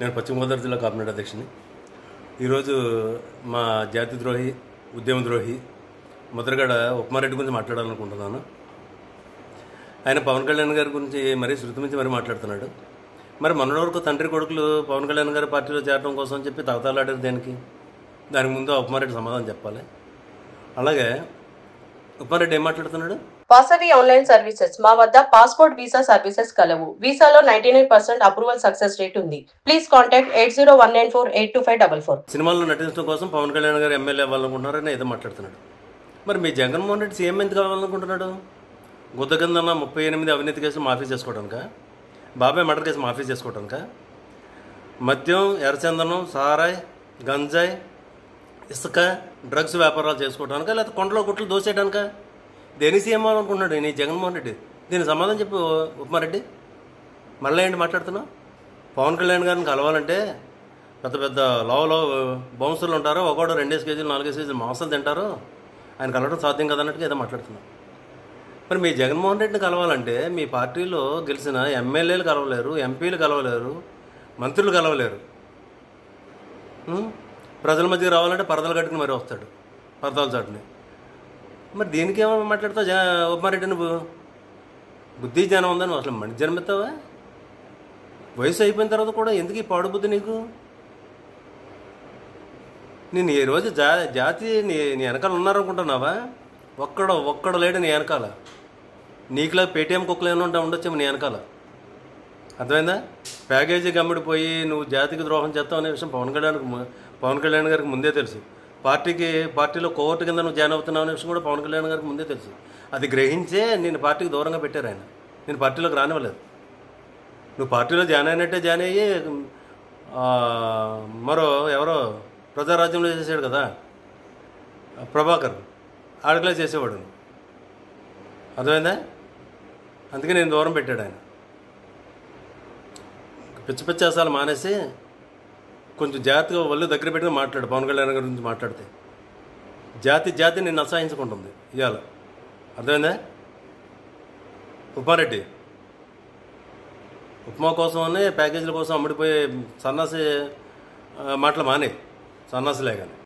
నేను పశ్చిమ గోదావరి జిల్లా కాపునాడు అధ్యక్షుని. ఈరోజు మా జాతి ద్రోహి, ఉద్యమ ద్రోహి ముద్రగడ ఉప్మారెడ్డి గురించి మాట్లాడాలనుకుంటున్నాను. ఆయన పవన్ కళ్యాణ్ గారి గురించి మరీ శృతిమించి మరీ మాట్లాడుతున్నాడు. మరి మొన్నటి వరకు తండ్రి కొడుకులు పవన్ కళ్యాణ్ గారి పార్టీలో చేరడం కోసం చెప్పి తగతాలాడారు దేనికి? దానికి ముందు ఉప్మారెడ్డి సమాధానం చెప్పాలి. అలాగే ఉప్మారెడ్డి ఏం మాట్లాడుతున్నాడు? వాసవి ఆన్లైన్ సర్వీసెస్ మా వద్ద పాస్పోర్ట్ వీసా సర్వీసెస్ కలవు. వీసాలో 99% అప్రూవల్ సక్సెస్ రేట్ ఉంది. Please contact 8019482544. సినిమాల్లో నటించడం కోసం పవన్ కళ్యాణ్ గారు ఎమ్మెల్యే అవ్వాలనుకుంటున్నారని ఏదో మాట్లాడుతున్నాడు. మరి మీ జగన్మోహన్ రెడ్డి సీఎం ఎందుకు కావాలనుకుంటున్నాడు? గుద్ద కిందన్న 38 అవినీతి కేసులు మాఫీ చేసుకోవడానిక? బాబాయ్ మర్డర్ కేసు మాఫీ చేసుకోవడానిక? మద్యం, ఎర్రచందనం, సారాయ్, గంజాయి, ఇసుక, డ్రగ్స్ వ్యాపారాలు చేసుకోవడానిక? లేకపోతే కొండలో గుట్లు దోసేయడానిక? దేని సీఎం అవ్వాలనుకుంటున్నాడు నీ జగన్మోహన్ రెడ్డి? దీనికి సమాధానం చెప్పు ఉప్మారెడ్డి. మళ్ళీ ఏంటి మాట్లాడుతున్నావు? పవన్ కళ్యాణ్ గారిని కలవాలంటే పెద్ద పెద్ద లో బౌన్సర్లు ఉంటారు, ఒకడు 2 కేజీలు 4 కేజీలు మాంసాలు తింటారు, ఆయన కలవడం సాధ్యం కదన్నట్టుగా ఏదో మాట్లాడుతున్నావు. మరి మీ జగన్మోహన్ రెడ్డిని కలవాలంటే మీ పార్టీలో గెలిచిన ఎమ్మెల్యేలు కలవలేరు, ఎంపీలు కలవలేరు, మంత్రులు కలవలేరు. ప్రజల మధ్యకి రావాలంటే పరదలు కట్టుకుని మరీ వస్తాడు, పరదాల చాటుని. మరి దీనికి ఏమో మాట్లాడతావు ఉప్మారెడ్డి? నువ్వు బుద్ధి జ్ఞానం ఉందా? నువ్వు అసలు మనిషి జన్మెత్తావా? వయసు అయిపోయిన తర్వాత కూడా ఎందుకు ఈ పాడు బుద్ధి నీకు? నేను ఈ రోజు జాతి నీ వెనకాల ఉన్నారనుకుంటున్నావా? ఒక్కడు లేడు నీ వెనకాల. నీకులా పేటీఎం కుక్కలు ఏమైనా ఉండొచ్చేమో నీ వెనకాల. అర్థమైందా? ప్యాకేజీ గమ్ముడిపోయి నువ్వు జాతికి ద్రోహం చేస్తావు అనే విషయం పవన్ కళ్యాణ్ గారికి ముందే తెలుసు. పార్టీలో కోర్టు కింద నువ్వు జాయిన్ అవుతున్నావు అనే విషయం కూడా పవన్ కళ్యాణ్ గారికి ముందే తెలుసు. అది గ్రహించే నేను పార్టీకి దూరంగా పెట్టారు ఆయన. నేను పార్టీలోకి రానివ్వలేదు. నువ్వు పార్టీలో జాయిన్ అయినట్టే జాయిన్ అయ్యి ఎవరో ప్రజారాజ్యంలో చేసాడు కదా ప్రభాకర్, ఆడకలే చేసేవాడు. అర్థమైందా? అందుకే నేను దూరం పెట్టాడు ఆయన. పిచ్చి పిచ్చేసాలు మానేసి కొంచెం జాతిగా ఒళ్ళు దగ్గర పెట్టుకుని మాట్లాడు. పవన్ కళ్యాణ్ గారి గురించి మాట్లాడితే జాతి నిన్ను అసహించుకుంటుంది ఇవాళ. అర్థమైందా? ఉప్మారెడ్డి ఉప్మా కోసమని ప్యాకేజీల కోసం అమ్ముడిపోయే సన్నాసి మాటలు మానే, సన్నాసిలే కానీ.